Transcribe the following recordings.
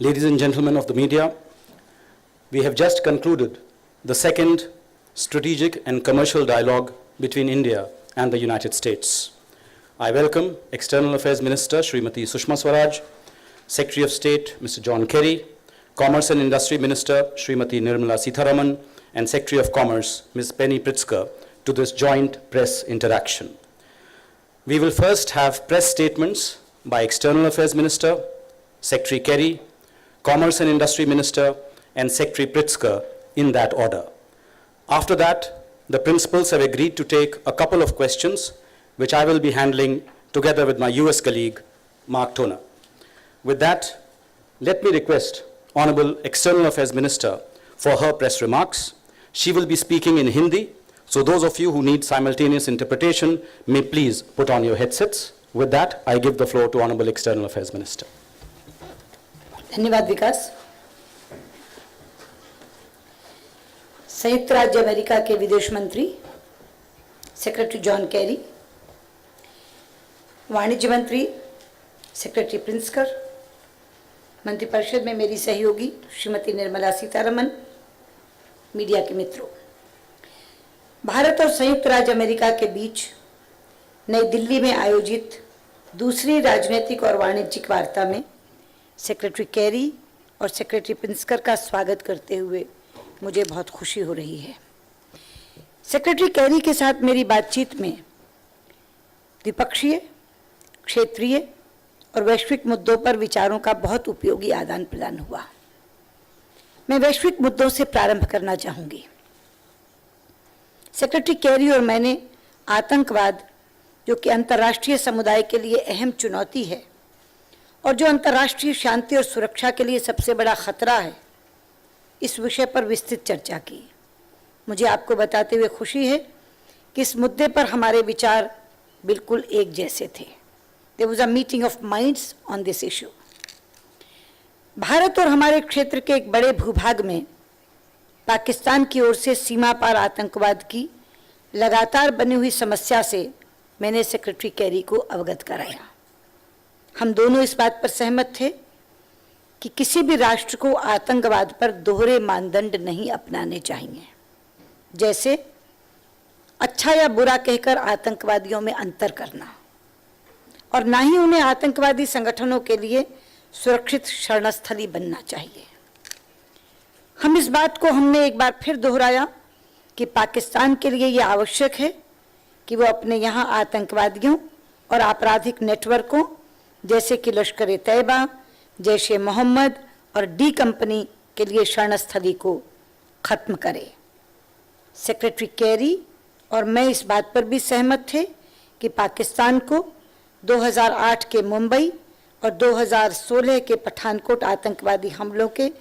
Ladies and gentlemen of the media, we have just concluded the second strategic and commercial dialogue between India and the United States. I welcome External Affairs Minister Srimati Sushma Swaraj, Secretary of State Mr. John Kerry, Commerce and Industry Minister Srimati Nirmala Sitharaman, and Secretary of Commerce Ms. Penny Pritzker to this joint press interaction. We will first have press statements by External Affairs Minister, Secretary Kerry, Commerce and Industry Minister, and Secretary Pritzker in that order. After that, the principals have agreed to take a couple of questions, which I will be handling together with my US colleague, Mark Toner. With that, let me request Honorable External Affairs Minister for her press remarks. She will be speaking in Hindi, so those of you who need simultaneous interpretation may please put on your headsets. With that, I give the floor to Honorable External Affairs Minister. धन्यवाद विकास। संयुक्त राज्य America के विदेश मंत्री secretary John Kerry, वाणिज्य मंत्री secretary प्रिंसकर, मंत्रिपरिषद में मेरी सहयोगी श्रीमती निर्मला सीतारमन, मीडिया के मित्रों, भारत और संयुक्त राज्य अमेरिका के बीच नई दिल्ली में आयोजित दूसरी राजनीतिक और वाणिज्यिक वार्ता में सेक्रेटरी कैरी और सेक्रेटरी प्रिंसकर का स्वागत करते हुए मुझे बहुत खुशी हो रही है। सेक्रेटरी कैरी के साथ मेरी बातचीत में द्विपक्षीय, क्षेत्रीय और वैश्विक मुद्दों पर विचारों का बहुत उपयोगी आदान प्रदान हुआ। मैं वैश्विक मुद्दों से प्रारंभ करना चाहूँगी। सेक्रेटरी कैरी और मैंने आतंकवाद, जो कि अंतर्राष्ट्रीय समुदाय के लिए अहम चुनौती है और जो अंतर्राष्ट्रीय शांति और सुरक्षा के लिए सबसे बड़ा खतरा है, इस विषय पर विस्तृत चर्चा की। मुझे आपको बताते हुए खुशी है कि इस मुद्दे पर हमारे विचार बिल्कुल एक जैसे थे। There was a meeting of minds on this issue. Bharat और हमारे क्षेत्र के एक बड़े भूभाग में पाकिस्तान की ओर से सीमा पार आतंकवाद की लगातार बनी हुई समस्या से मैंने सेक्रेटरी कैरी को अवगत कराया। हम दोनों इस बात पर सहमत थे कि किसी भी राष्ट्र को आतंकवाद पर दोहरे मानदंड नहीं अपनाने चाहिए, जैसे अच्छा या बुरा कहकर आतंकवादियों में अंतर करना, और ना ही उन्हें आतंकवादी संगठनों के लिए सुरक्षित शरणस्थली बनना चाहिए। हम इस बात को हमने एक बार फिर दोहराया कि पाकिस्तान के लिए यह आवश्यक है कि वो अपने यहाँ आतंकवादियों और आपराधिक नेटवर्कों जैसे कि लश्कर ए तैयबा, जैश ए मोहम्मद और डी कंपनी के लिए शरणस्थली को खत्म करे। सेक्रेटरी कैरी और मैं इस बात पर भी सहमत थे कि पाकिस्तान को 2008 के मुंबई और 2016 के पठानकोट आतंकवादी हमलों के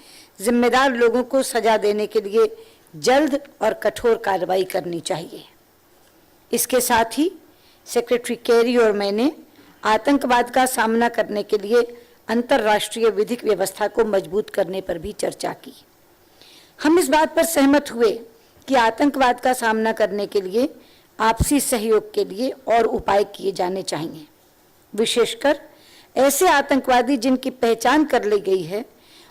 जिम्मेदार लोगों को सजा देने के लिए जल्द और कठोर कार्रवाई करनी चाहिए। इसके साथ ही सेक्रेटरी कैरी और मैंने आतंकवाद का सामना करने के लिए अंतर्राष्ट्रीय विधिक व्यवस्था को मजबूत करने पर भी चर्चा की। हम इस बात पर सहमत हुए कि आतंकवाद का सामना करने के लिए आपसी सहयोग के लिए और उपाय किए जाने चाहिए, विशेषकर ऐसे आतंकवादी जिनकी पहचान कर ली गई है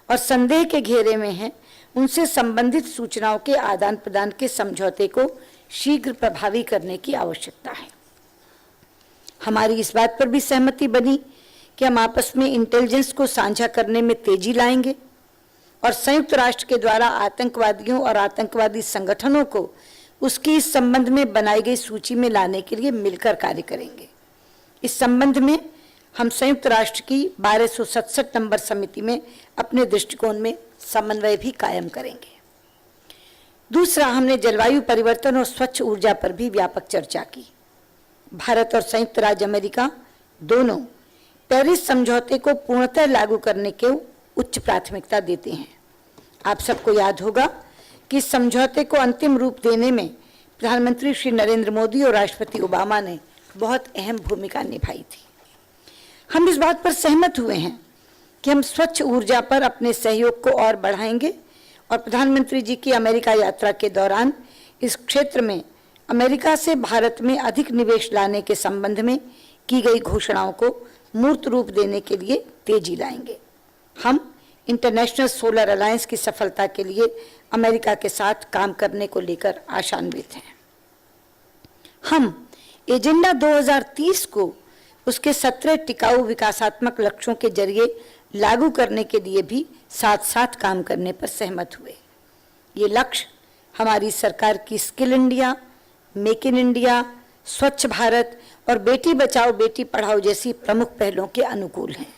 और संदेह के घेरे में हैं, उनसे संबंधित सूचनाओं के आदान प्रदान के समझौते को शीघ्र प्रभावी करने की आवश्यकता है। हमारी इस बात पर भी सहमति बनी कि हम आपस में इंटेलिजेंस को साझा करने में तेजी लाएंगे और संयुक्त राष्ट्र के द्वारा आतंकवादियों और आतंकवादी संगठनों को उसकी इस संबंध में बनाई गई सूची में लाने के लिए मिलकर कार्य करेंगे। इस संबंध में हम संयुक्त राष्ट्र की 1267 नंबर समिति में अपने दृष्टिकोण में समन्वय भी कायम करेंगे। दूसरा, हमने जलवायु परिवर्तन और स्वच्छ ऊर्जा पर भी व्यापक चर्चा की। भारत और संयुक्त राज्य अमेरिका दोनों पेरिस समझौते को पूर्णतः लागू करने को उच्च प्राथमिकता देते हैं। आप सबको याद होगा कि इस समझौते को अंतिम रूप देने में प्रधानमंत्री श्री नरेंद्र मोदी और राष्ट्रपति ओबामा ने बहुत अहम भूमिका निभाई थी। हम इस बात पर सहमत हुए हैं कि हम स्वच्छ ऊर्जा पर अपने सहयोग को और बढ़ाएंगे और प्रधानमंत्री जी की अमेरिका यात्रा के दौरान इस क्षेत्र में अमेरिका से भारत में अधिक निवेश लाने के संबंध में की गई घोषणाओं को मूर्त रूप देने के लिए तेजी लाएंगे। हम इंटरनेशनल सोलर अलायंस की सफलता के लिए अमेरिका के साथ काम करने को लेकर आशान्वित हैं। हम एजेंडा 2030 को उसके 17 टिकाऊ विकासात्मक लक्ष्यों के जरिए लागू करने के लिए भी साथ साथ काम करने पर सहमत हुए। ये लक्ष्य हमारी सरकार की skill India, make in India, स्वच्छ भारत और बेटी बचाओ बेटी पढ़ाओ जैसी प्रमुख पहलों के अनुकूल हैं।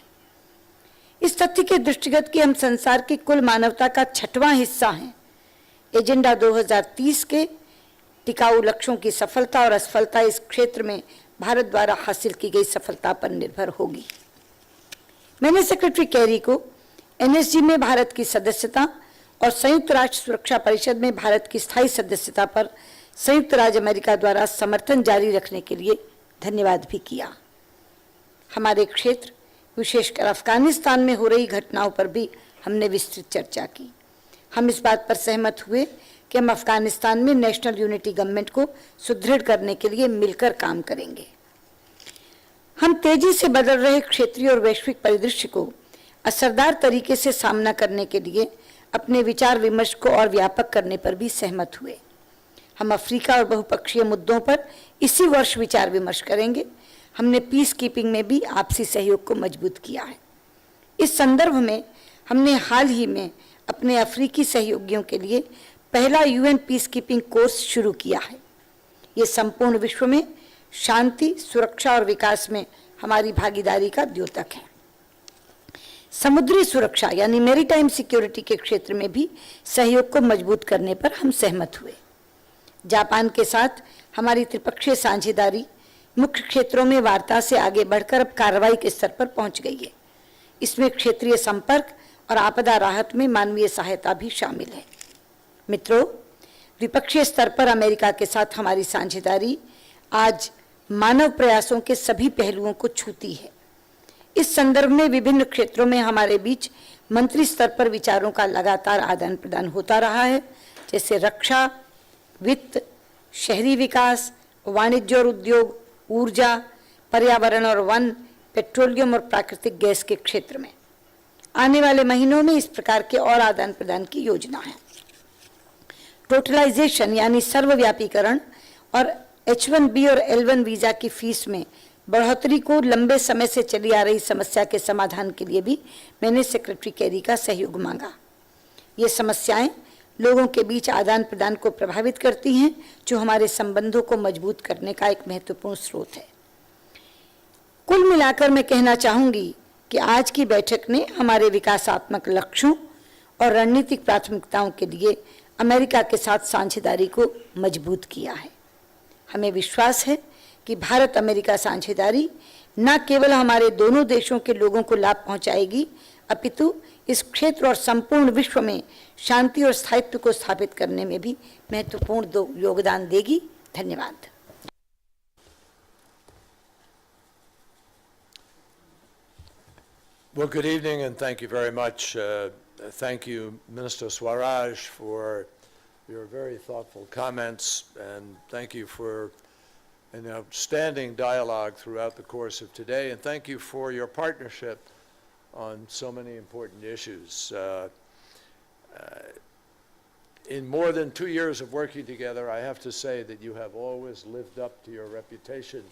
इस तथ्य के दृष्टिगत कि हम संसार की कुल मानवता का 6वां हिस्सा हैं, एजेंडा 2030 के टिकाऊ लक्ष्यों की सफलता और असफलता इस क्षेत्र में भारत द्वारा हासिल की गई सफलता पर निर्भर होगी। मैंने सेक्रेटरी कैरी को एनएसजी में भारत की सदस्यता और संयुक्त राष्ट्र सुरक्षा परिषद में भारत की स्थायी सदस्यता पर संयुक्त राज्य अमेरिका द्वारा समर्थन जारी रखने के लिए धन्यवाद भी किया। हमारे क्षेत्र, विशेषकर अफगानिस्तान में हो रही घटनाओं पर भी हमने विस्तृत चर्चा की। हम इस बात पर सहमत हुए कि हम अफगानिस्तान में नेशनल यूनिटी गवर्नमेंट को सुदृढ़ करने के लिए मिलकर काम करेंगे। हम तेजी से बदल रहे क्षेत्रीय और वैश्विक परिदृश्य को असरदार तरीके से सामना करने के लिए अपने विचार विमर्श को और व्यापक करने पर भी सहमत हुए। हम अफ्रीका और बहुपक्षीय मुद्दों पर इसी वर्ष विचार विमर्श करेंगे। हमने पीस कीपिंग में भी आपसी सहयोग को मजबूत किया है। इस संदर्भ में हमने हाल ही में अपने अफ्रीकी सहयोगियों के लिए पहला यूएन पीस कीपिंग कोर्स शुरू किया है। ये संपूर्ण विश्व में शांति, सुरक्षा और विकास में हमारी भागीदारी का द्योतक है। समुद्री सुरक्षा यानी मैरीटाइम सिक्योरिटी के क्षेत्र में भी सहयोग को मजबूत करने पर हम सहमत हुए। जापान के साथ हमारी त्रिपक्षीय साझेदारी मुख्य क्षेत्रों में वार्ता से आगे बढ़कर अब कार्रवाई के स्तर पर पहुंच गई है। इसमें क्षेत्रीय संपर्क और आपदा राहत में मानवीय सहायता भी शामिल है। मित्रों, द्विपक्षीय स्तर पर अमेरिका के साथ हमारी साझेदारी आज मानव प्रयासों के सभी पहलुओं को छूती है। इस संदर्भ में विभिन्न क्षेत्रों में हमारे बीच मंत्री स्तर पर विचारों का लगातार आदान प्रदान होता रहा है, जैसे रक्षा, वित्त, शहरी विकास, वाणिज्य और उद्योग, ऊर्जा, पर्यावरण और वन, पेट्रोलियम और प्राकृतिक गैस के क्षेत्र में। आने वाले महीनों में इस प्रकार के और आदान प्रदान की योजना है। टोटलाइजेशन यानी सर्वव्यापीकरण और H1B और L1 वीजा की फीस में बढ़ोतरी को लंबे समय से चली आ रही समस्या के समाधान के लिए भी मैंने सेक्रेटरी कैरी का सहयोग मांगा। ये समस्याएं लोगों के बीच आदान प्रदान को प्रभावित करती हैं, जो हमारे संबंधों को मजबूत करने का एक महत्वपूर्ण स्रोत है। कुल मिलाकर मैं कहना चाहूंगी कि आज की बैठक ने हमारे विकासात्मक लक्ष्यों और रणनीतिक प्राथमिकताओं के लिए अमेरिका के साथ साझेदारी को मजबूत किया है। हमें विश्वास है कि भारत अमेरिका साझेदारी न केवल हमारे दोनों देशों के लोगों को लाभ पहुंचाएगी, अपितु इस क्षेत्र और संपूर्ण विश्व में शांति और स्थायित्व को स्थापित करने में भी महत्वपूर्ण योगदान देगी। धन्यवाद। Well, good evening, and thank you very much. Thank you, Minister Swaraj, for your very thoughtful comments, and thank you for an outstanding dialogue throughout the course of today, and thank you for your partnership on so many important issues. In more than 2 years of working together, I have to say that you have always lived up to your reputation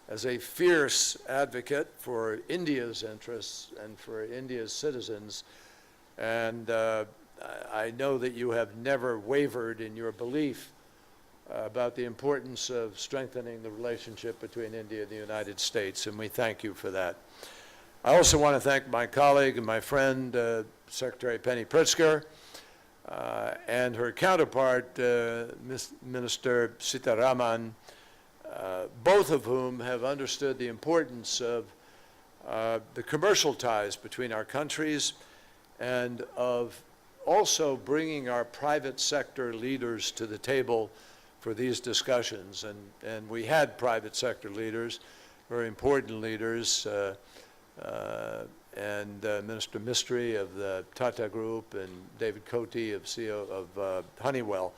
as a fierce advocate for India's interests and for India's citizens. And I know that you have never wavered in your belief about the importance of strengthening the relationship between India and the United States, and we thank you for that. I also want to thank my colleague and my friend, Secretary Penny Pritzker, and her counterpart, Minister Sitharaman, both of whom have understood the importance of the commercial ties between our countries and of also bringing our private sector leaders to the table for these discussions. And we had private sector leaders, very important leaders, and Minister Mistry of the Tata Group and David Cote of CEO of Honeywell,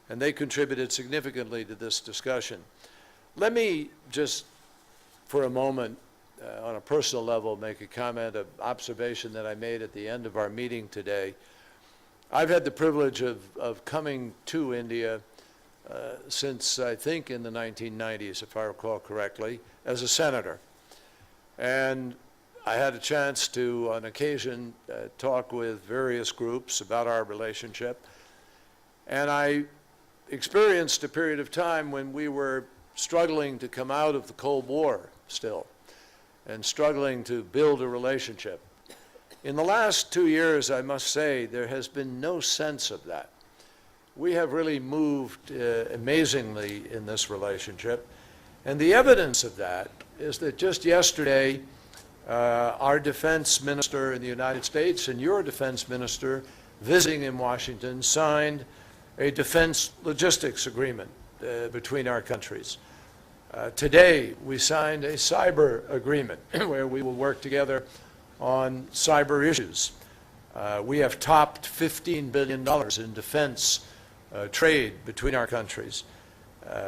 and they contributed significantly to this discussion. Let me just, for a moment, on a personal level, make a comment, an observation that I made at the end of our meeting today. I've had the privilege of coming to India since, I think, in the 1990s, if I recall correctly, as a senator. And I had a chance to, on occasion, talk with various groups about our relationship. And I experienced a period of time when we were struggling to come out of the Cold War still, and struggling to build a relationship. In the last 2 years, I must say, there has been no sense of that. We have really moved amazingly in this relationship. And the evidence of that is that just yesterday, our defense minister in the United States and your defense minister visiting in Washington signed a defense logistics agreement between our countries. Today, we signed a cyber agreement where we will work together on cyber issues. We have topped $15 billion in defense trade between our countries.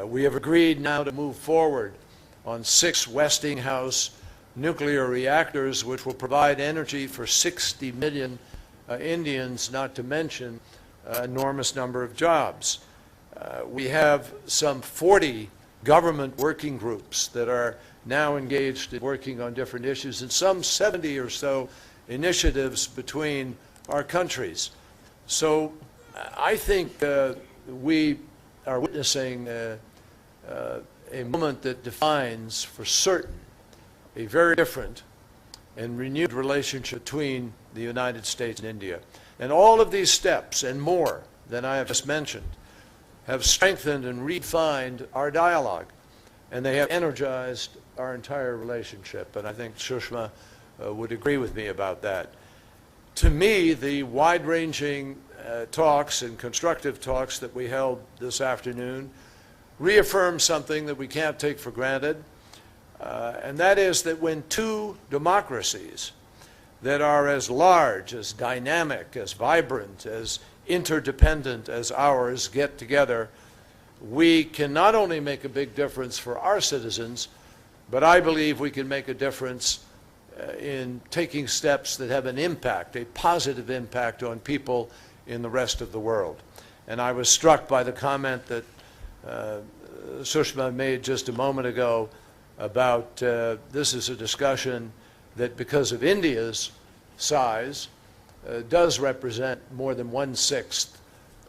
We have agreed now to move forward on 6 Westinghouse nuclear reactors, which will provide energy for 60 million Indians, not to mention an enormous number of jobs. We have some 40 government working groups that are now engaged in working on different issues, and some 70 or so initiatives between our countries. So I think we are witnessing a moment that defines for certain a very different and renewed relationship between the United States and India. And all of these steps and more than I have just mentioned have strengthened and refined our dialogue, and they have energized our entire relationship. And I think Sushma would agree with me about that. To me, the wide-ranging talks and constructive talks that we held this afternoon reaffirm something that we can't take for granted, and that is that when two democracies that are as large, as dynamic, as vibrant, as interdependent as ours get together, we can not only make a big difference for our citizens, but I believe we can make a difference in taking steps that have an impact, a positive impact on people in the rest of the world. And I was struck by the comment that Sushma made just a moment ago about this is a discussion that, because of India's size, does represent more than 1/6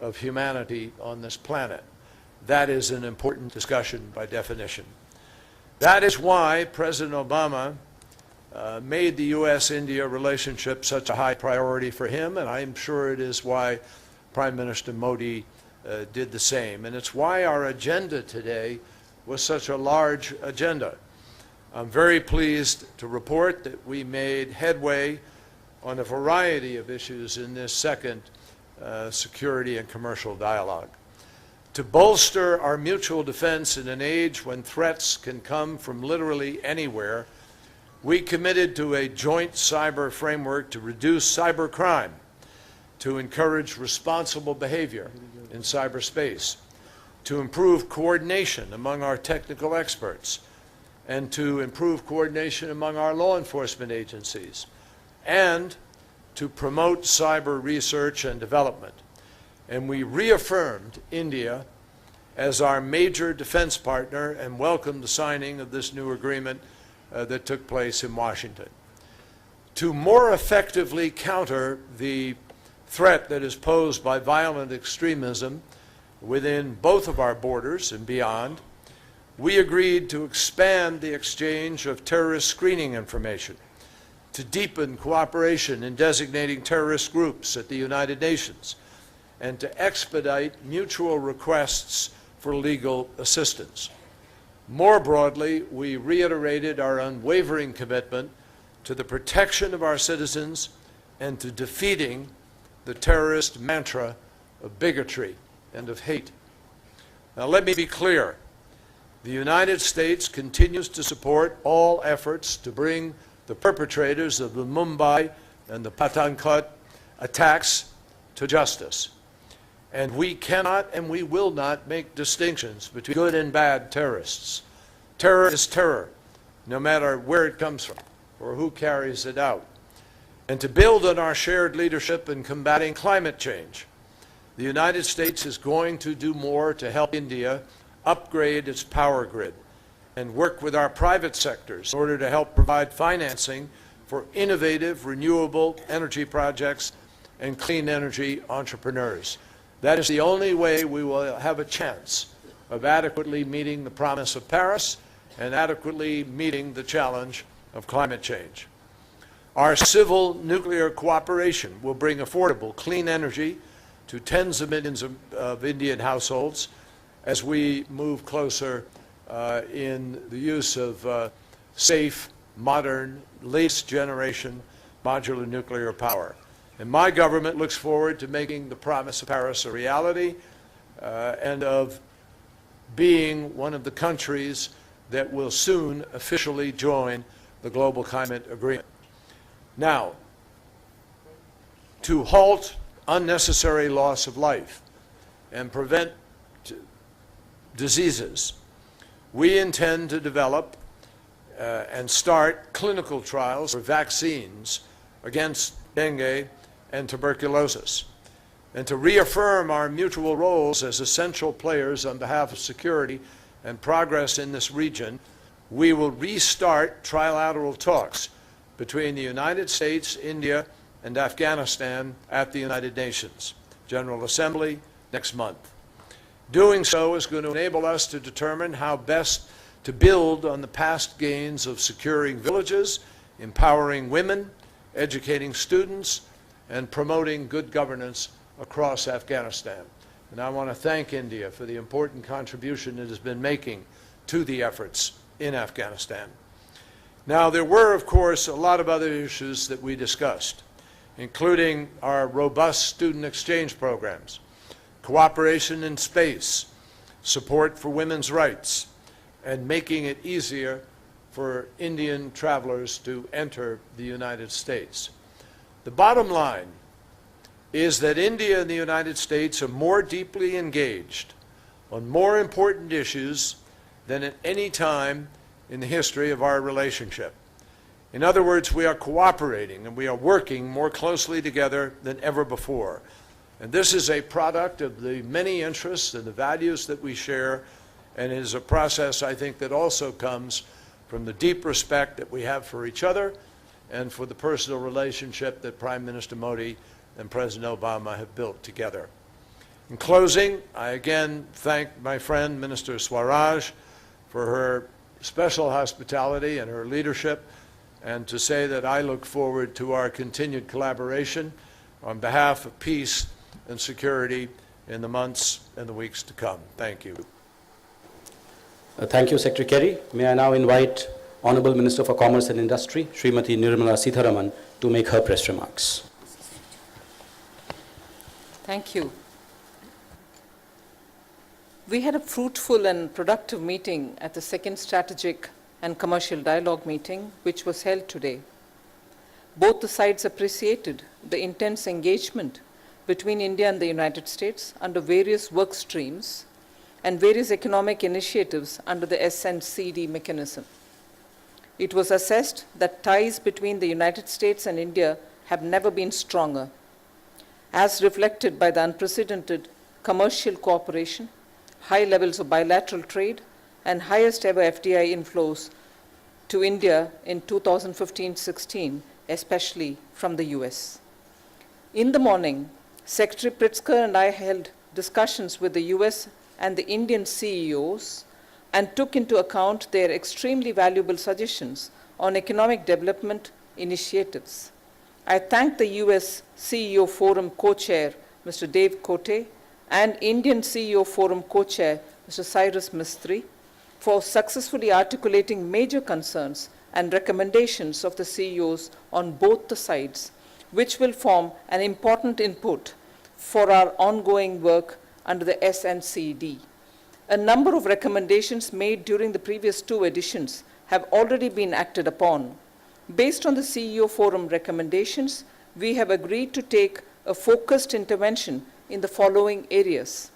of humanity on this planet. That is an important discussion by definition. That is why President Obama made the U.S.-India relationship such a high priority for him, and I'm sure it is why Prime Minister Modi did the same. And it's why our agenda today was such a large agenda. I'm very pleased to report that we made headway on a variety of issues in this second security and commercial dialogue. To bolster our mutual defense in an age when threats can come from literally anywhere, we committed to a joint cyber framework to reduce cybercrime, to encourage responsible behavior in cyberspace, to improve coordination among our technical experts, and to improve coordination among our law enforcement agencies, and to promote cyber research and development. And we reaffirmed India as our major defense partner and welcomed the signing of this new agreement that took place in Washington. To more effectively counter the threat that is posed by violent extremism within both of our borders and beyond, we agreed to expand the exchange of terrorist screening information, to deepen cooperation in designating terrorist groups at the United Nations, and to expedite mutual requests for legal assistance. More broadly, we reiterated our unwavering commitment to the protection of our citizens and to defeating the terrorist mantra of bigotry and of hate. Now, let me be clear. The United States continues to support all efforts to bring the perpetrators of the Mumbai and the Pathankot attacks to justice. And we cannot and we will not make distinctions between good and bad terrorists. Terror is terror, no matter where it comes from or who carries it out, and to build on our shared leadership in combating climate change. The United States is going to do more to help India upgrade its power grid and work with our private sectors in order to help provide financing for innovative, renewable energy projects and clean energy entrepreneurs. That is the only way we will have a chance of adequately meeting the promise of Paris and adequately meeting the challenge of climate change. Our civil nuclear cooperation will bring affordable, clean energy to tens of millions of Indian households as we move closer in the use of safe, modern, latest generation modular nuclear power. And my government looks forward to making the promise of Paris a reality and of being one of the countries that will soon officially join the global climate agreement. Now, to halt unnecessary loss of life and prevent diseases, we intend to develop and start clinical trials for vaccines against dengue and tuberculosis. And to reaffirm our mutual roles as essential players on behalf of security and progress in this region, we will restart trilateral talks between the United States, India, and Afghanistan at the United Nations General Assembly next month. Doing so is going to enable us to determine how best to build on the past gains of securing villages, empowering women, educating students, and promoting good governance across Afghanistan. And I want to thank India for the important contribution it has been making to the efforts in Afghanistan. Now, there were, of course, a lot of other issues that we discussed, including our robust student exchange programs, cooperation in space, support for women's rights, and making it easier for Indian travelers to enter the United States. The bottom line is that India and the United States are more deeply engaged on more important issues than at any time in the history of our relationship. In other words, we are cooperating and we are working more closely together than ever before. And this is a product of the many interests and the values that we share, and it is a process, I think, that also comes from the deep respect that we have for each other and for the personal relationship that Prime Minister Modi and President Obama have built together. In closing, I again thank my friend, Minister Swaraj, for her special hospitality and her leadership, and to say that I look forward to our continued collaboration on behalf of peace and security in the months and the weeks to come. Thank you. Thank you, Secretary Kerry. May I now invite Honorable Minister for Commerce and Industry, Srimati Nirmala Sitharaman, to make her press remarks. Thank you. We had a fruitful and productive meeting at the second strategic and commercial dialogue meeting, which was held today. Both the sides appreciated the intense engagement between India and the United States under various work streams and various economic initiatives under the SNCD mechanism. It was assessed that ties between the United States and India have never been stronger, as reflected by the unprecedented commercial cooperation, high levels of bilateral trade, and highest ever FDI inflows to India in 2015-16, especially from the US. In the morning, Secretary Pritzker and I held discussions with the US and the Indian CEOs and took into account their extremely valuable suggestions on economic development initiatives. I thank the US CEO Forum co-chair, Mr. Dave Kote, and Indian CEO Forum co-chair, Mr. Cyrus Mistry, for successfully articulating major concerns and recommendations of the CEOs on both the sides, which will form an important input for our ongoing work under the SNCD. A number of recommendations made during the previous two editions have already been acted upon. Based on the CEO Forum recommendations, we have agreed to take a focused intervention in the following areas.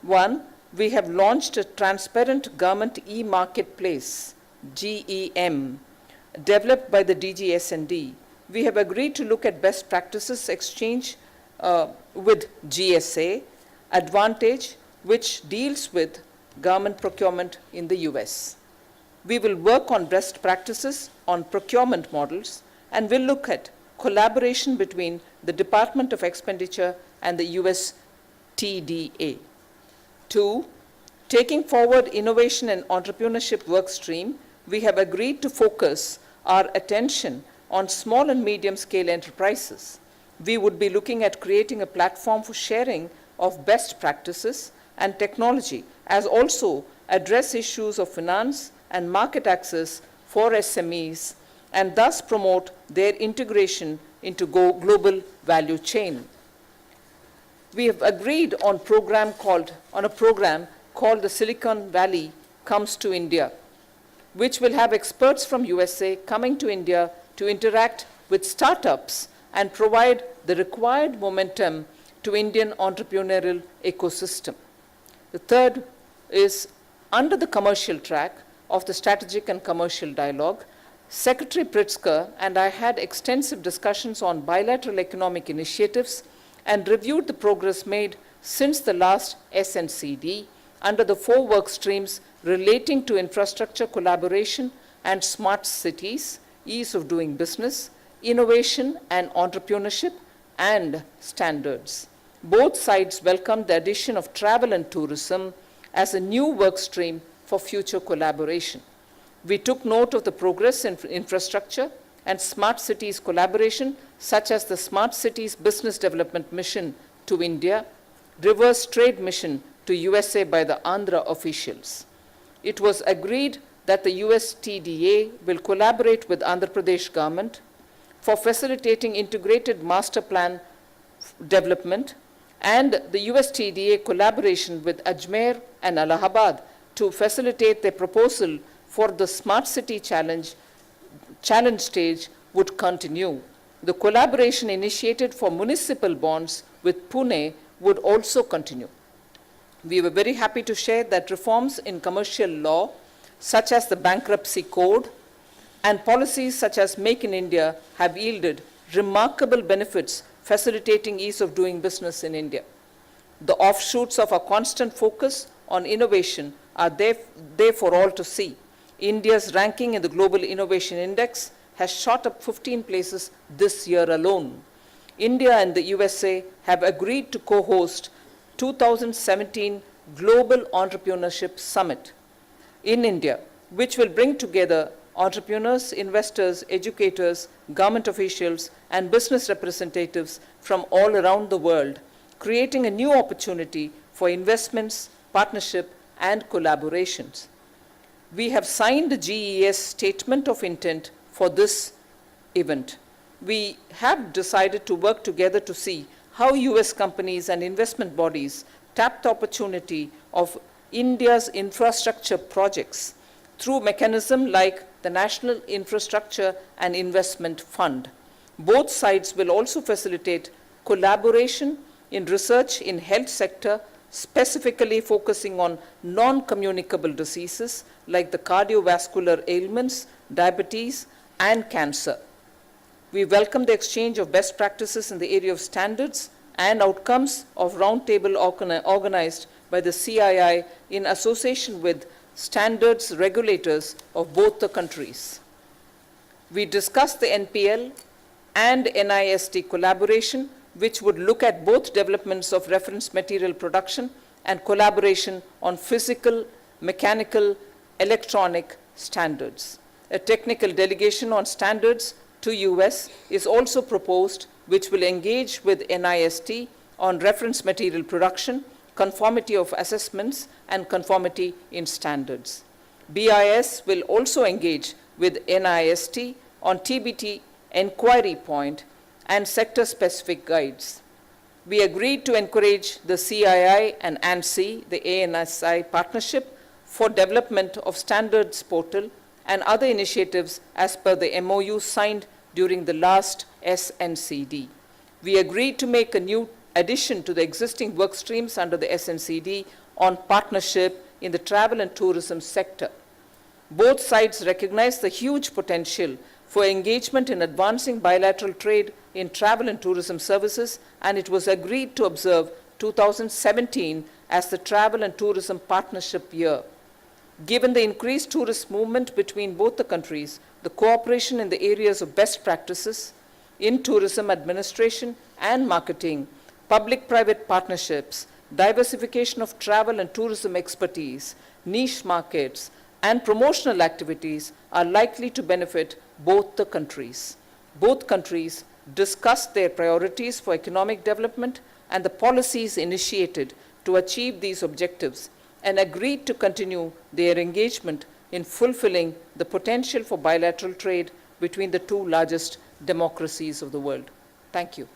One, we have launched a transparent government e-marketplace GEM, developed by the DGS&D, we have agreed to look at best practices exchange with GSA, Advantage, which deals with government procurement in the US. We will work on best practices on procurement models and will look at collaboration between the Department of Expenditure and the US TDA. 2, taking forward innovation and entrepreneurship work stream, we have agreed to focus our attention on small and medium scale enterprises. We would be looking at creating a platform for sharing of best practices and technology, as also address issues of finance and market access for SMEs, and thus promote their integration into global value chain. We have agreed on a program called the Silicon Valley Comes to India, which will have experts from USA coming to India to interact with startups and provide the required momentum to Indian entrepreneurial ecosystem. The third is under the commercial track of the strategic and commercial dialogue. Secretary Pritzker and I had extensive discussions on bilateral economic initiatives and reviewed the progress made since the last SNCD under the 4 work streams relating to infrastructure collaboration and smart cities, ease of doing business, innovation and entrepreneurship, and standards. Both sides welcomed the addition of travel and tourism as a new work stream for future collaboration. We took note of the progress in infrastructure and smart cities collaboration, such as the Smart Cities Business Development Mission to India, reverse trade mission to USA by the Andhra officials. It was agreed that the US TDA will collaborate with Andhra Pradesh government for facilitating integrated master plan development, and the US TDA collaboration with Ajmer and Allahabad to facilitate their proposal for the Smart City Challenge stage would continue. The collaboration initiated for municipal bonds with Pune would also continue. We were very happy to share that reforms in commercial law, such as the bankruptcy code, and policies such as Make in India have yielded remarkable benefits facilitating ease of doing business in India. The offshoots of our constant focus on innovation are there for all to see. India's ranking in the Global Innovation Index has shot up 15 places this year alone. India and the USA have agreed to co-host 2017 Global Entrepreneurship Summit in India, which will bring together entrepreneurs, investors, educators, government officials, and business representatives from all around the world, creating a new opportunity for investments, partnership, and collaborations. We have signed the GES Statement of Intent for this event. We have decided to work together to see how US companies and investment bodies tap the opportunity of India's infrastructure projects through mechanisms like the National Infrastructure and Investment Fund. Both sides will also facilitate collaboration in research in health sector, specifically focusing on non-communicable diseases like the cardiovascular ailments, diabetes, and cancer. We welcome the exchange of best practices in the area of standards and outcomes of roundtable organized by the CII in association with standards regulators of both the countries. We discussed the NPL and NIST collaboration, which would look at both developments of reference material production and collaboration on physical, mechanical, electronic standards. A technical delegation on standards to US is also proposed, which will engage with NIST on reference material production, conformity of assessments, and conformity in standards. BIS will also engage with NIST on TBT inquiry point and sector-specific guides. We agreed to encourage the CII and ANSI, the ANSI partnership, for development of standards portal and other initiatives as per the MOU signed during the last SNCD. We agreed to make a new addition to the existing work streams under the SNCD on partnership in the travel and tourism sector. Both sides recognize the huge potential for engagement in advancing bilateral trade in travel and tourism services, and it was agreed to observe 2017 as the Travel and Tourism Partnership Year. Given the increased tourist movement between both the countries, the cooperation in the areas of best practices in tourism administration and marketing, public-private partnerships, diversification of travel and tourism expertise, niche markets, and promotional activities are likely to benefit both the countries. Both countries discussed their priorities for economic development and the policies initiated to achieve these objectives and agreed to continue their engagement in fulfilling the potential for bilateral trade between the two largest democracies of the world. Thank you.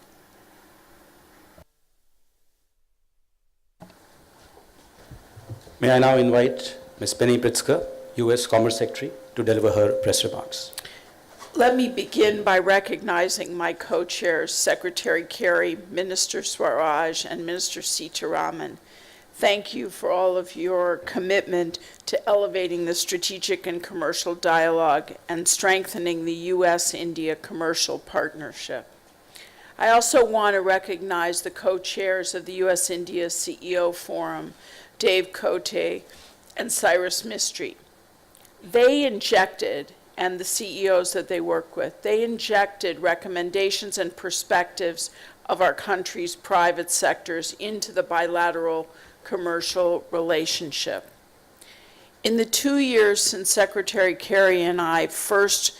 May I now invite Ms. Penny Pritzker, U.S. Commerce Secretary, to deliver her press remarks. Let me begin by recognizing my co-chairs, Secretary Kerry, Minister Swaraj, and Minister Sitharaman. Thank you for all of your commitment to elevating the strategic and commercial dialogue and strengthening the U.S.-India commercial partnership. I also want to recognize the co-chairs of the U.S.-India CEO Forum, Dave Cote and Cyrus Mistry. They injected, and the CEOs that they work with, they injected recommendations and perspectives of our country's private sectors into the bilateral commercial relationship. In the 2 years since Secretary Kerry and I first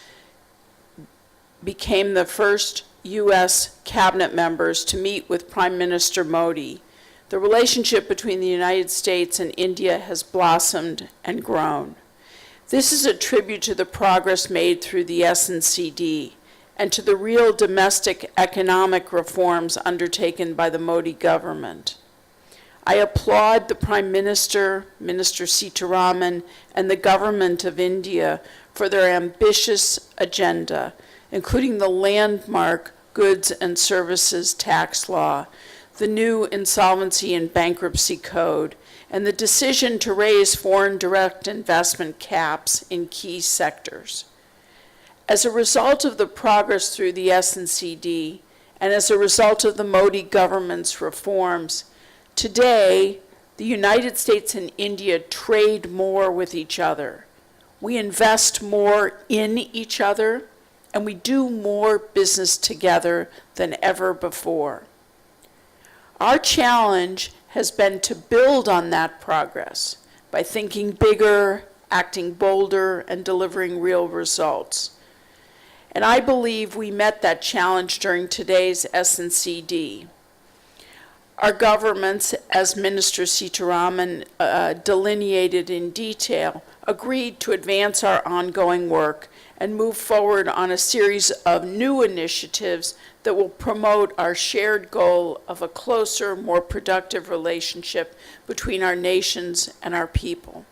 became the first U.S. cabinet members to meet with Prime Minister Modi, the relationship between the United States and India has blossomed and grown. This is a tribute to the progress made through the S&CD and to the real domestic economic reforms undertaken by the Modi government. I applaud the Prime Minister, Minister Sitharaman, and the government of India for their ambitious agenda, including the landmark Goods and Services Tax Law, the new Insolvency and Bankruptcy Code, and the decision to raise foreign direct investment caps in key sectors. As a result of the progress through the S&CD, and as a result of the Modi government's reforms, today, the United States and India trade more with each other. We invest more in each other, and we do more business together than ever before. Our challenge has been to build on that progress by thinking bigger, acting bolder, and delivering real results. And I believe we met that challenge during today's S&CD. Our governments, as Minister Sitharaman delineated in detail, agreed to advance our ongoing work and move forward on a series of new initiatives that will promote our shared goal of a closer, more productive relationship between our nations and our people.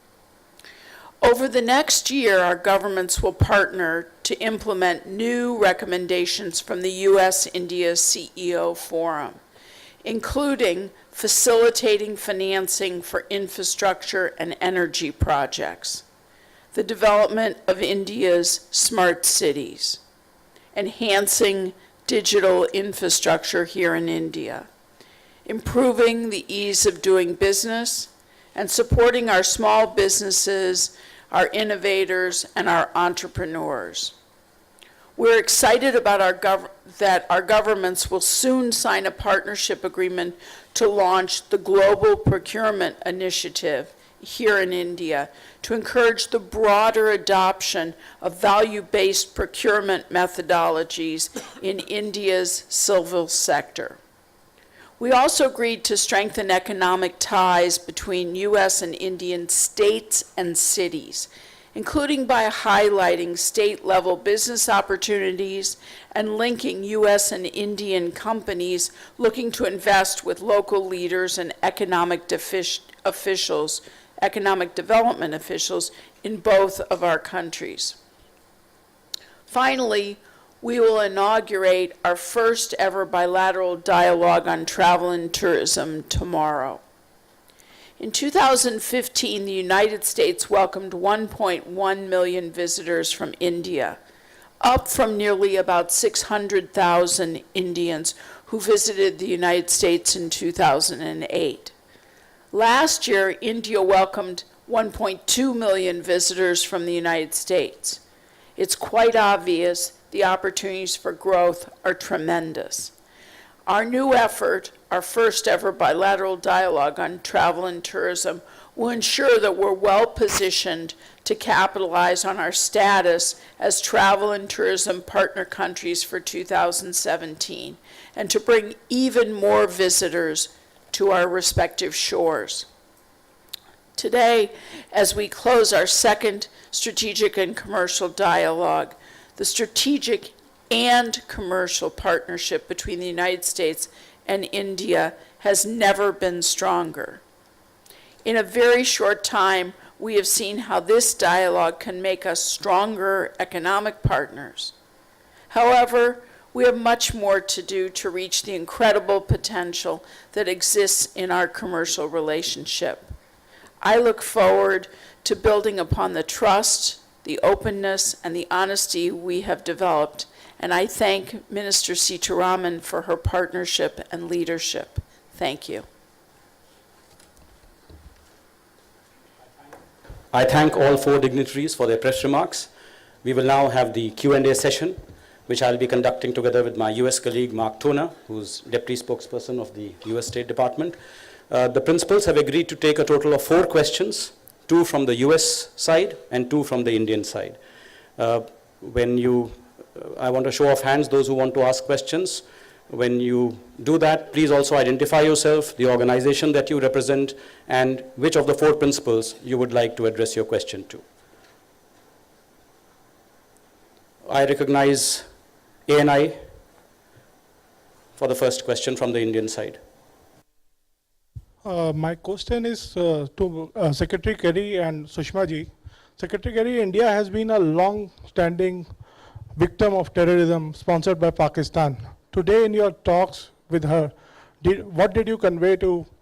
Over the next year, our governments will partner to implement new recommendations from the U.S.-India CEO Forum, including facilitating financing for infrastructure and energy projects, the development of India's smart cities, enhancing digital infrastructure here in India, improving the ease of doing business, and supporting our small businesses, our innovators, and our entrepreneurs. We're excited about that our governments will soon sign a partnership agreement to launch the Global Procurement Initiative here in India to encourage the broader adoption of value-based procurement methodologies in India's civil sector. We also agreed to strengthen economic ties between U.S. and Indian states and cities, including by highlighting state-level business opportunities and linking U.S. and Indian companies looking to invest with local leaders and economic development officials in both of our countries. Finally, we will inaugurate our first ever bilateral dialogue on travel and tourism tomorrow. In 2015, the United States welcomed 1.1 million visitors from India, up from nearly about 600,000 Indians who visited the United States in 2008. Last year, India welcomed 1.2 million visitors from the United States. It's quite obvious the opportunities for growth are tremendous. Our new effort, our first ever bilateral dialogue on travel and tourism, will ensure that we're well positioned to capitalize on our status as travel and tourism partner countries for 2017 and to bring even more visitors to our respective shores. Today, as we close our second strategic and commercial dialogue, the strategic and commercial partnership between the United States and India has never been stronger. In a very short time, we have seen how this dialogue can make us stronger economic partners. However, we have much more to do to reach the incredible potential that exists in our commercial relationship. I look forward to building upon the trust, the openness, and the honesty we have developed, and I thank Minister Sitharaman for her partnership and leadership. Thank you. I thank all four dignitaries for their press remarks. We will now have the Q&A session, which I'll be conducting together with my US colleague, Mark Toner, who's Deputy Spokesperson of the US State Department. The principals have agreed to take a total of 4 questions, 2 from the US side and 2 from the Indian side. I want a show of hands, those who want to ask questions. When you do that, please also identify yourself, the organization that you represent, and which of the 4 principals you would like to address your question to. I recognize ANI for the first question from the Indian side. My question is to Secretary Kerry and Sushma ji. Secretary Kerry, India has been a long-standing victim of terrorism sponsored by Pakistan. Today in your talks with her, what did you convey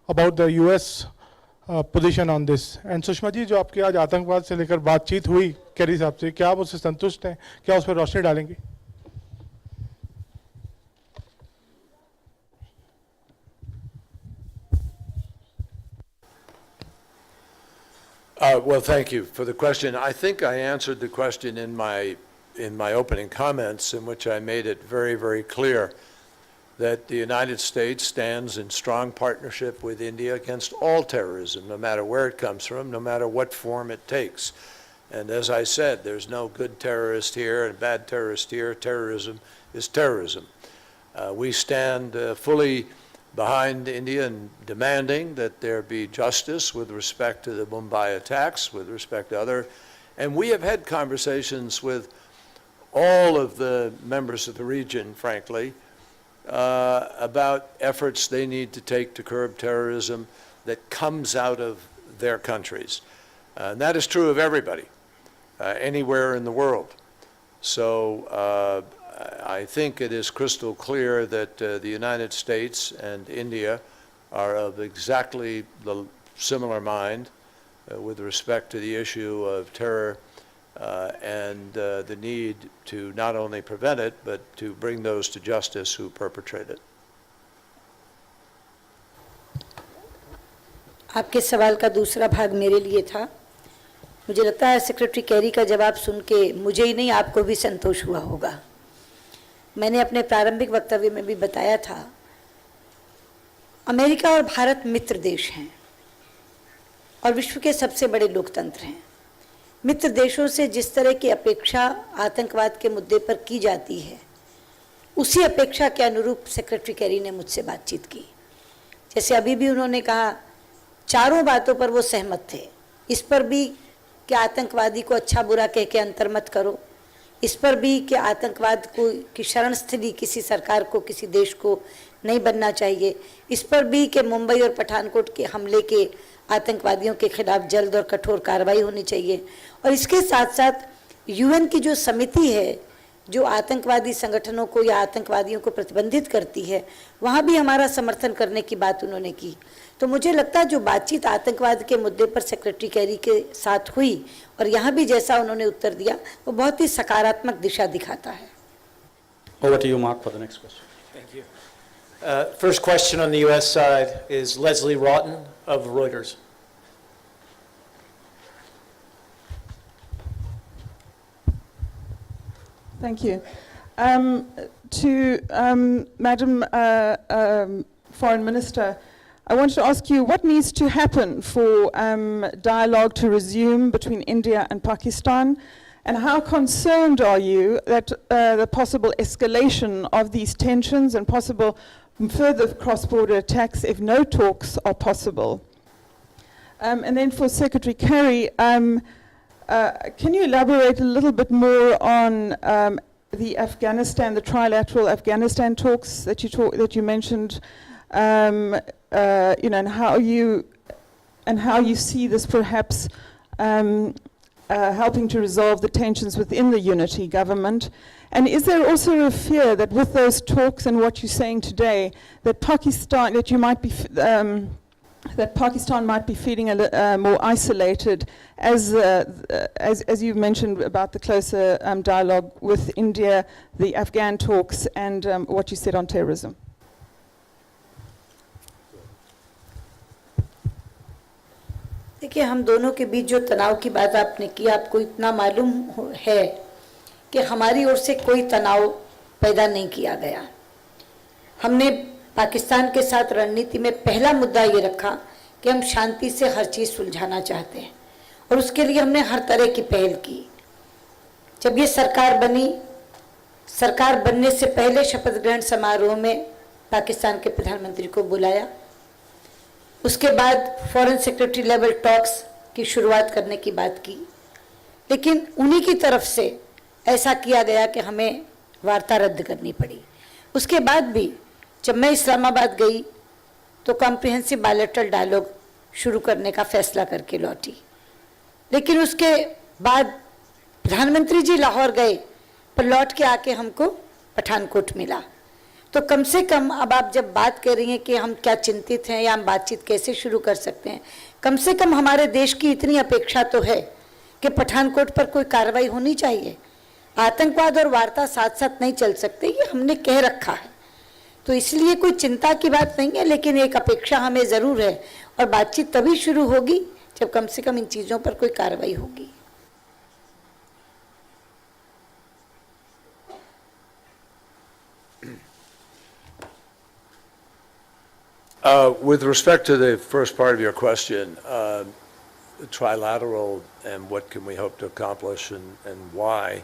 about the US position on this? And Sushma ji, जो आपकी आज आतंकवाद से लेकर बातचीत हुई carry साहब से, क्या आप उससे संतुष्ट हैं? क्या उस पर रोशनी डालेंगी? Well, thank you for the question. I think I answered the question in my opening comments, in which I made it very, very clear that the United States stands in strong partnership with India against all terrorism, no matter where it comes from, no matter what form it takes. And as I said, there's no good terrorist here and bad terrorist here. Terrorism is terrorism. We stand fully behind India in demanding that there be justice with respect to the Mumbai attacks, with respect to other. And we have had conversations with all of the members of the region, frankly, about efforts they need to take to curb terrorism that comes out of their countries. And that is true of everybody, anywhere in the world. So I think it is crystal clear that the United States and India are of exactly the similar mind with respect to the issue of terror and the need to not only prevent it, but to bring those to justice who perpetrate it. आपके सवाल का दूसरा भाग मेरे लिए था। मुझे लगता है सेक्रेटरी कैरी का जवाब सुन के मुझे ही नहीं, आपको भी संतोष हुआ होगा। मैंने अपने प्रारंभिक वक्तव्य में भी बताया था, अमेरिका और भारत मित्र देश हैं और विश्व के सबसे बड़े लोकतंत्र हैं। मित्र देशों से जिस तरह की अपेक्षा आतंकवाद के मुद्दे पर की जाती है, उसी अपेक्षा के अनुरूप सेक्रेटरी कैरी ने मुझसे बातचीत की। जैसे अभी भी उन्होंने कहा, चारों बातों पर वो सहमत थे। इस पर भी कि आतंकवादी को अच्छा बुरा कह के अंतर मत करो, इस पर भी कि आतंकवाद को की शरण स्थली किसी सरकार को, किसी देश को नहीं बनना चाहिए, इस पर भी कि मुंबई और पठानकोट के हमले के आतंकवादियों के खिलाफ जल्द और कठोर कार्रवाई होनी चाहिए। और इसके साथ साथ यूएन की जो समिति है जो आतंकवादी संगठनों को या आतंकवादियों को प्रतिबंधित करती है, वहाँ भी हमारा समर्थन करने की बात उन्होंने की। तो मुझे लगता है जो बातचीत आतंकवाद के मुद्दे पर सेक्रेटरी कैरी के साथ हुई और यहाँ भी जैसा उन्होंने उत्तर दिया, वो बहुत ही सकारात्मक दिशा दिखाता है। Over to you, Mark, for the next question. Thank you. First question on the U.S. side is Leslie Roughton of Reuters. Thank you. Madam Foreign Minister, I want to ask you what needs to happen for dialogue to resume between India and Pakistan, and how concerned are you that the possible escalation of these tensions and possible further cross-border attacks if no talks are possible? And then for Secretary Kerry, can you elaborate a little bit more on the trilateral Afghanistan talks that you mentioned, and how you see this perhaps helping to resolve the tensions within the unity government? And is there also a fear that with those talks and what you're saying today, that Pakistan might be feeling more isolated, as you mentioned about the closer dialogue with India, the Afghan talks, and what you said on terrorism? देखिए, हम दोनों के बीच जो तनाव की बात आपने की, आपको इतना मालूम है कि हमारी ओर से कोई तनाव पैदा नहीं किया गया। हमने पाकिस्तान के साथ रणनीति में पहला मुद्दा ये रखा कि हम शांति से हर चीज़ सुलझाना चाहते हैं, और उसके लिए हमने हर तरह की पहल की। जब ये सरकार बनी, सरकार बनने से पहले शपथ ग्रहण समारोह में पाकिस्तान के प्रधानमंत्री को बुलाया। उसके बाद फॉरेन सेक्रेटरी लेवल टॉक्स की शुरुआत करने की बात की, लेकिन उन्हीं की तरफ से ऐसा किया गया कि हमें वार्ता रद्द करनी पड़ी। उसके बाद भी जब मैं इस्लामाबाद गई तो कॉम्प्रिहेंसिव बायलैटरल डायलॉग शुरू करने का फैसला करके लौटी, लेकिन उसके बाद प्रधानमंत्री जी लाहौर गए, पर लौट के आके हमको पठानकोट मिला। तो कम से कम अब आप जब बात कर रही हैं कि हम क्या चिंतित हैं या हम बातचीत कैसे शुरू कर सकते हैं, कम से कम हमारे देश की इतनी अपेक्षा तो है कि पठानकोट पर कोई कार्रवाई होनी चाहिए। आतंकवाद और वार्ता साथ साथ नहीं चल सकते, ये हमने कह रखा है। तो इसलिए कोई चिंता की बात नहीं है, लेकिन एक अपेक्षा हमें ज़रूर है, और बातचीत तभी शुरू होगी जब कम से कम इन चीज़ों पर कोई कार्रवाई होगी। With respect to the first part of your question, trilateral and what can we hope to accomplish and why,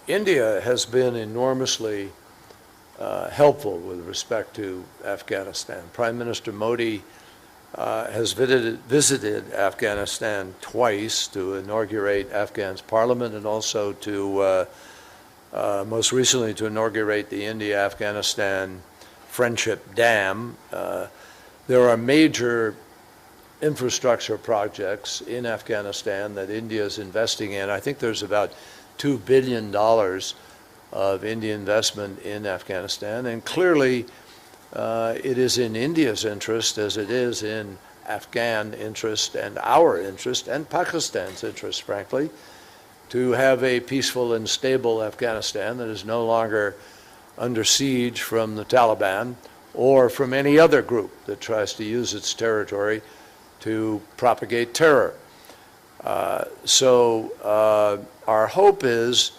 India has been enormously helpful with respect to Afghanistan. Prime Minister Modi has visited Afghanistan twice to inaugurate Afghan's parliament, and also to, most recently, to inaugurate the India-Afghanistan Friendship Dam. There are major infrastructure projects in Afghanistan that India is investing in. I think there's about $2 billion of Indian investment in Afghanistan, and clearly it is in India's interest, as it is in Afghan interest and our interest and Pakistan's interest, frankly, to have a peaceful and stable Afghanistan that is no longer under siege from the Taliban or from any other group that tries to use its territory to propagate terror. So our hope is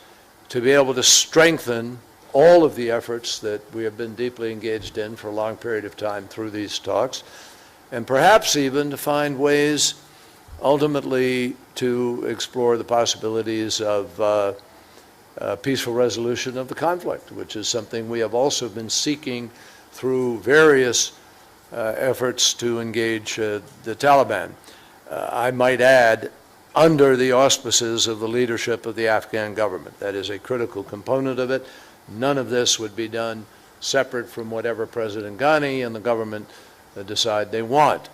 to be able to strengthen all of the efforts that we have been deeply engaged in for a long period of time through these talks, and perhaps even to find ways ultimately to explore the possibilities of peaceful resolution of the conflict, which is something we have also been seeking through various efforts to engage the Taliban. I might add, under the auspices of the leadership of the Afghan government. That is a critical component of it. None of this would be done separate from whatever President Ghani and the government decide they want.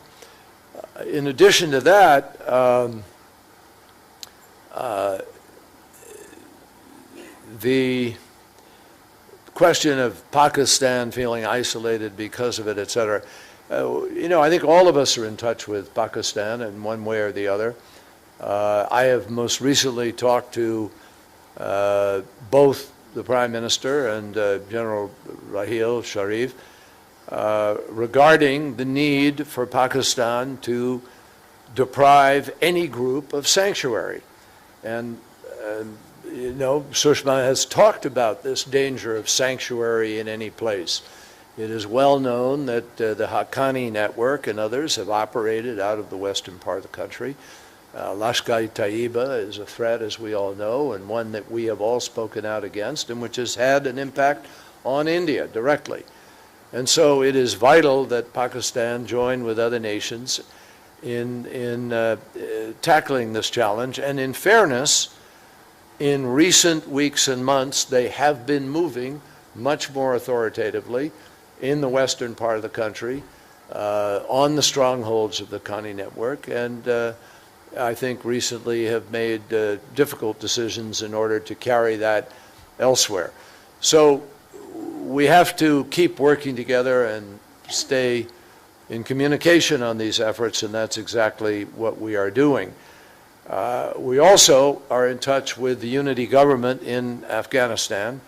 In addition to that, The question of Pakistan feeling isolated because of it, et cetera, I think all of us are in touch with Pakistan in one way or the other. I have most recently talked to both the Prime Minister and General Raheel Sharif regarding the need for Pakistan to deprive any group of sanctuary. And, Sushma has talked about this danger of sanctuary in any place. It is well known that the Haqqani network and others have operated out of the western part of the country. Lashkar-e-Taiba is a threat, as we all know, and one that we have all spoken out against, and which has had an impact on India directly. And so it is vital that Pakistan join with other nations in tackling this challenge. And in fairness, in recent weeks and months, they have been moving much more authoritatively in the western part of the country on the strongholds of the Haqqani network, and I think recently have made difficult decisions in order to carry that elsewhere. So we have to keep working together and stay in communication on these efforts, and that's exactly what we are doing. We also are in touch with the unity government in Afghanistan.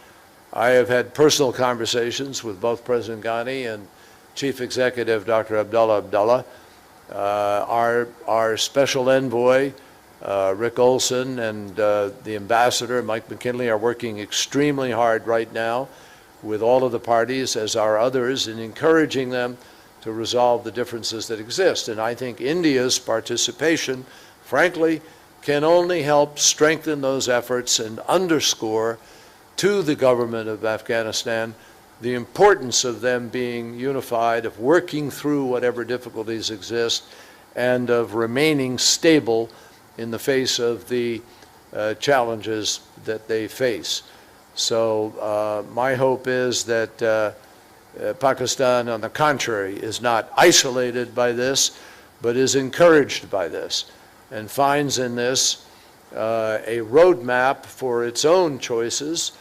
I have had personal conversations with both President Ghani and Chief Executive Dr. Abdullah. Our special envoy, Rick Olson, and the ambassador, Mike McKinley, are working extremely hard right now with all of the parties, as are others, in encouraging them to resolve the differences that exist. And I think India's participation, frankly, can only help strengthen those efforts and underscore to the government of Afghanistan the importance of them being unified, of working through whatever difficulties exist, and of remaining stable in the face of the challenges that they face. So my hope is that Pakistan, on the contrary, is not isolated by this, but is encouraged by this, and finds in this a roadmap for its own choices,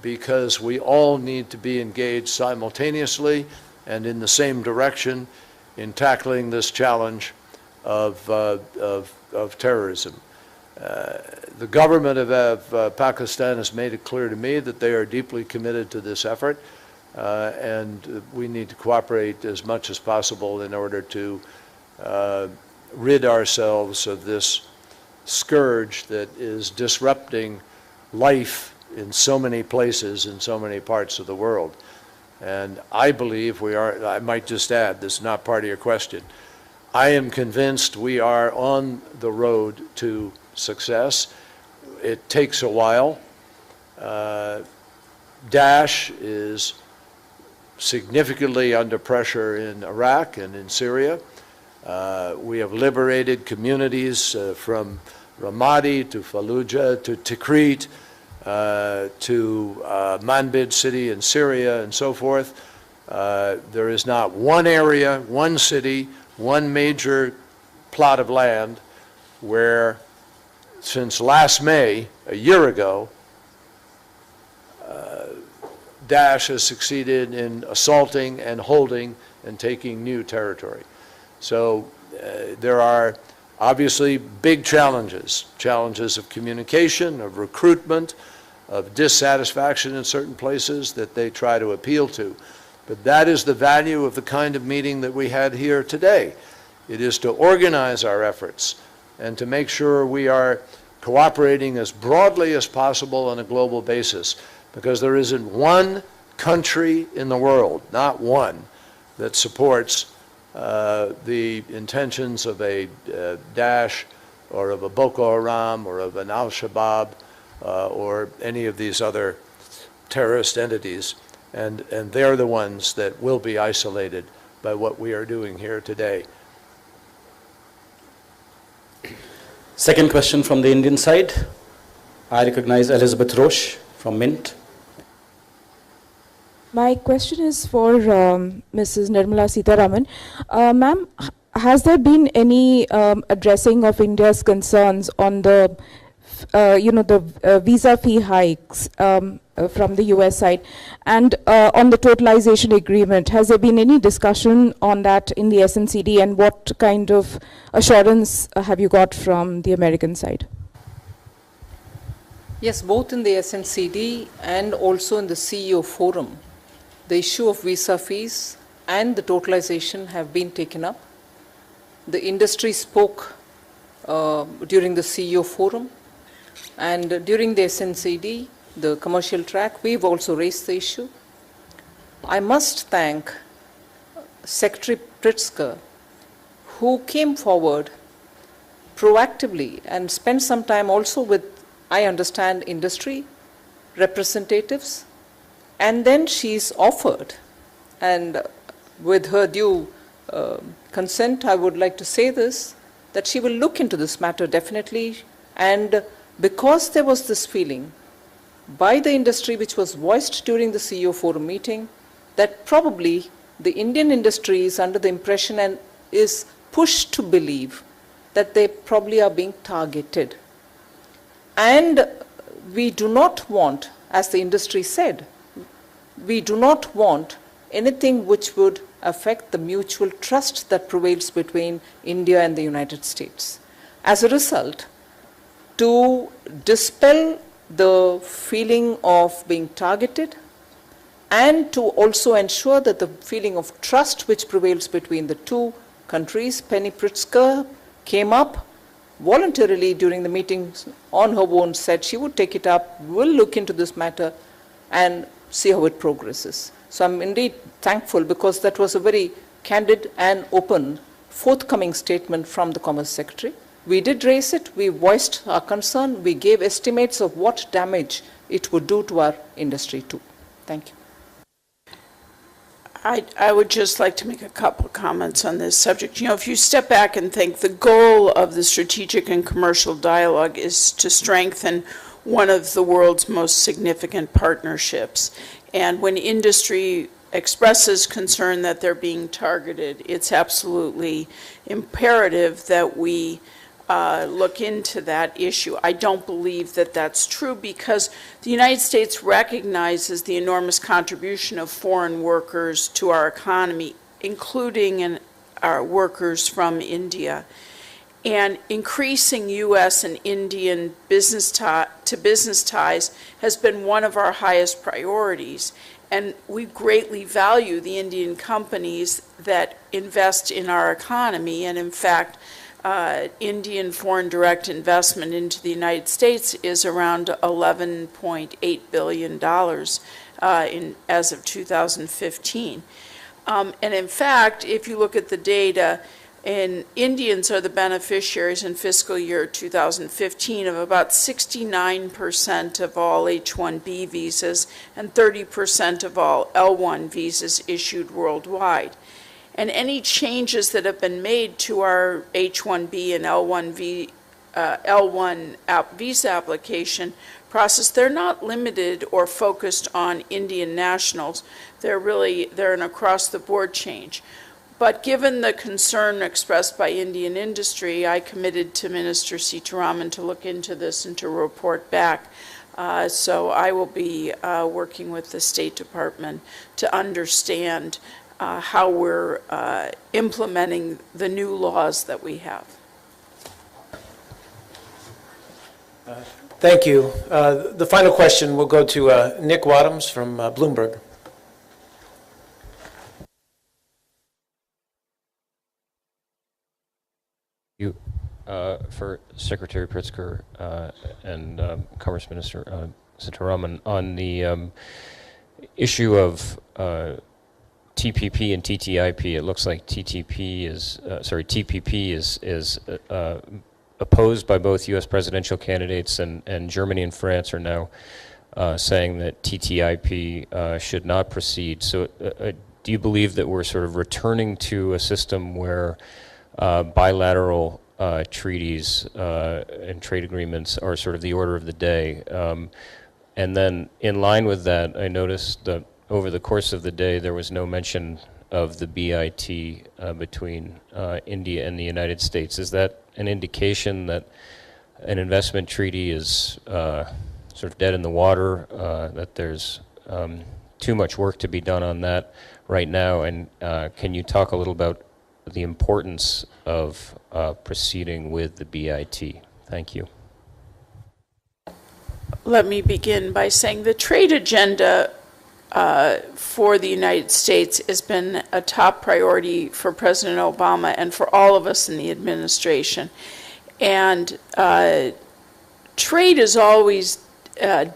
because we all need to be engaged simultaneously and in the same direction in tackling this challenge of terrorism. The government of Pakistan has made it clear to me that they are deeply committed to this effort, and we need to cooperate as much as possible in order to rid ourselves of this scourge that is disrupting life in so many places, in so many parts of the world. And I believe we are, I might just add, this is not part of your question, I am convinced we are on the road to success. It takes a while. Daesh is significantly under pressure in Iraq and in Syria. We have liberated communities from Ramadi to Fallujah to Tikrit, to Manbij city in Syria and so forth. There is not one area, one city, one major plot of land where since last May, a year ago, Daesh has succeeded in assaulting and holding and taking new territory. So there are obviously big challenges of communication, of recruitment, of dissatisfaction in certain places that they try to appeal to. But that is the value of the kind of meeting that we had here today. It is to organize our efforts and to make sure we are cooperating as broadly as possible on a global basis, because there isn't one country in the world, not one, that supports the intentions of a Daesh or of a Boko Haram or of an Al-Shabaab or any of these other terrorist entities. And they're the ones that will be isolated by what we are doing here today. Second question from the Indian side. I recognize Elizabeth Roche from Mint. My question is for Mrs. Nirmala Sitharaman. Ma'am, has there been any addressing of India's concerns on the the visa fee hikes from the US side, and on the totalization agreement, has there been any discussion on that in the SNCD, and what kind of assurance have you got from the American side? Yes, both in the SNCD and also in the CEO forum, the issue of visa fees and the totalization have been taken up. The industry spoke during the CEO forum, and during the SNCD, the commercial track, we've also raised the issue. I must thank Secretary Pritzker, who came forward proactively and spent some time also with, I understand, industry representatives, and then she's offered, and with her due consent, I would like to say this, that she will look into this matter definitely, and because there was this feeling by the industry which was voiced during the CEO forum meeting that probably the Indian industry is under the impression and is pushed to believe that they probably are being targeted. And we do not want, as the industry said, we do not want anything which would affect the mutual trust that prevails between India and the United States. As a result, to dispel the feeling of being targeted and to also ensure that the feeling of trust which prevails between the two countries, Penny Pritzker came up voluntarily during the meetings on her own, said she would take it up, will look into this matter and see how it progresses. So I'm indeed thankful, because that was a very candid and open forthcoming statement from the Commerce Secretary. We did raise it, we voiced our concern, we gave estimates of what damage it would do to our industry too. Thank you. I would just like to make a couple of comments on this subject. You know, if you step back and think, the goal of the strategic and commercial dialogue is to strengthen one of the world's most significant partnerships. And when industry expresses concern that they're being targeted, it's absolutely imperative that we look into that issue. I don't believe that that's true, because the United States recognizes the enormous contribution of foreign workers to our economy, including our workers from India. And increasing U.S. and Indian business ties has been one of our highest priorities. And we greatly value the Indian companies that invest in our economy. And in fact, Indian foreign direct investment into the United States is around $11.8 billion as of 2015. And in fact, if you look at the data, and Indians are the beneficiaries in fiscal year 2015 of about 69% of all H-1B visas and 30% of all L-1 visas issued worldwide. And any changes that have been made to our H-1B and L-1 visa application process, they're not limited or focused on Indian nationals. They're an across-the-board change. But given the concern expressed by Indian industry, I committed to Minister Sitharaman to look into this and to report back. So I will be working with the State Department to understand how we're implementing the new laws that we have. Thank you. The final question will go to Nick Wadhams from Bloomberg. For Secretary Pritzker and Commerce Minister Sitharaman on the issue of TPP and TTIP. It looks like TPP is opposed by both U.S. presidential candidates, and Germany and France are now saying that TTIP should not proceed. So do you believe that we're sort of returning to a system where bilateral treaties and trade agreements are sort of the order of the day? And then in line with that, I noticed that over the course of the day there was no mention of the BIT between India and the United States. Is that an indication that an investment treaty is sort of dead in the water, that there's too much work to be done on that right now, and can you talk a little about the importance of proceeding with the BIT? Thank you. Let me begin by saying the trade agenda for the United States has been a top priority for President Obama and for all of us in the administration. And trade is always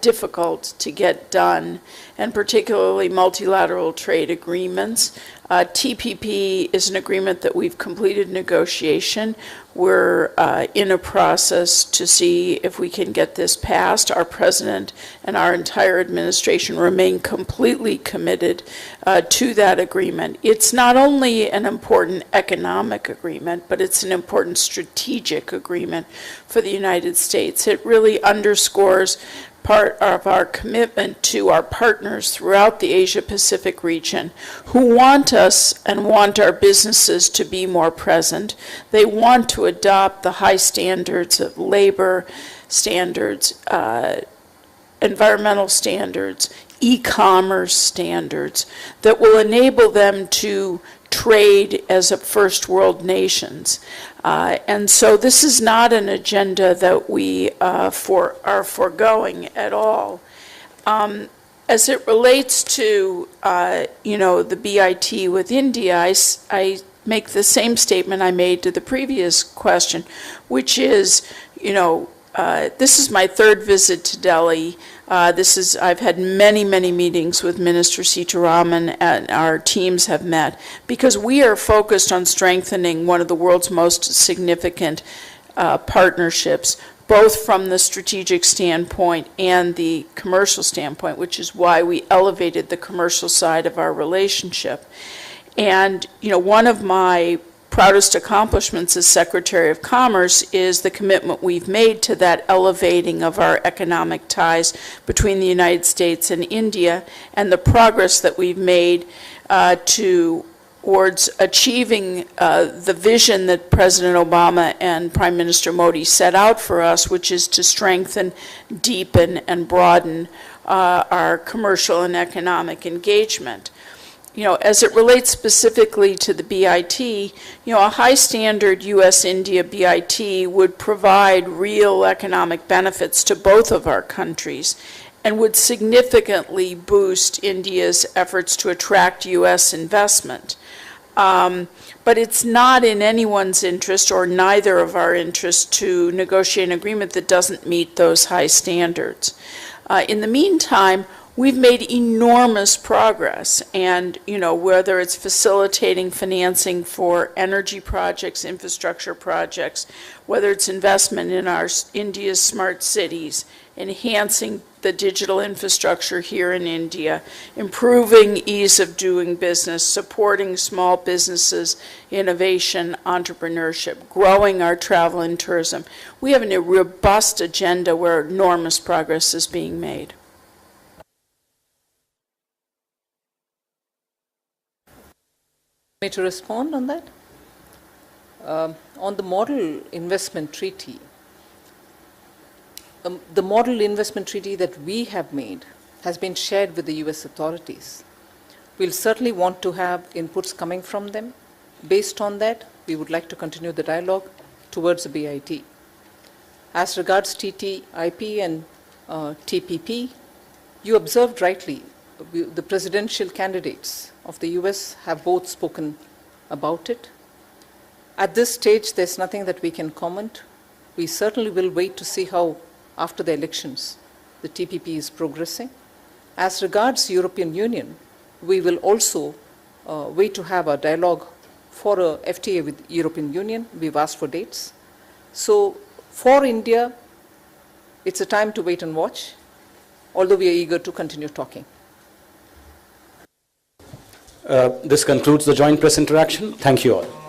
difficult to get done, and particularly multilateral trade agreements. TPP is an agreement that we've completed negotiation. We're in a process to see if we can get this passed. Our president and our entire administration remain completely committed to that agreement. It's not only an important economic agreement, but it's an important strategic agreement for the United States. It really underscores part of our commitment to our partners throughout the Asia-Pacific region who want us and want our businesses to be more present. They want to adopt the high standards of labor standards, environmental standards, e-commerce standards that will enable them to trade as a first world nations. And so this is not an agenda that we are foregoing at all. As it relates to, the BIT with India, I make the same statement I made to the previous question, which is, this is my third visit to Delhi. I've had many, many meetings with Minister Sitharaman, and our teams have met, because we are focused on strengthening one of the world's most significant partnerships, both from the strategic standpoint and the commercial standpoint, which is why we elevated the commercial side of our relationship. And, one of my proudest accomplishments as Secretary of Commerce is the commitment we've made to that elevating of our economic ties between the United States and India, and the progress that we've made towards achieving the vision that President Obama and Prime Minister Modi set out for us, which is to strengthen, deepen, and broaden our commercial and economic engagement. As it relates specifically to the BIT, a high standard U.S.-India BIT would provide real economic benefits to both of our countries and would significantly boost India's efforts to attract U.S. investment. But it's not in anyone's interest, or neither of our interests, to negotiate an agreement that doesn't meet those high standards. In the meantime, we've made enormous progress, and whether it's facilitating financing for energy projects, infrastructure projects, whether it's investment in India's smart cities, enhancing the digital infrastructure here in India, improving ease of doing business, supporting small businesses, innovation, entrepreneurship, growing our travel and tourism. We have a robust agenda where enormous progress is being made. Me to respond on that? On the model investment treaty, the model investment treaty that we have made has been shared with the US authorities. We'll certainly want to have inputs coming from them. Based on that, we would like to continue the dialogue towards the BIT. As regards TTIP and TPP, you observed rightly, the presidential candidates of the US have both spoken about it. At this stage, there's nothing that we can comment. We certainly will wait to see how, after the elections, the TPP is progressing. As regards European Union, we will also wait to have a dialogue for a FTA with European Union. We've asked for dates. So for India, it's a time to wait and watch, although we are eager to continue talking. This concludes the joint press interaction. Thank you all.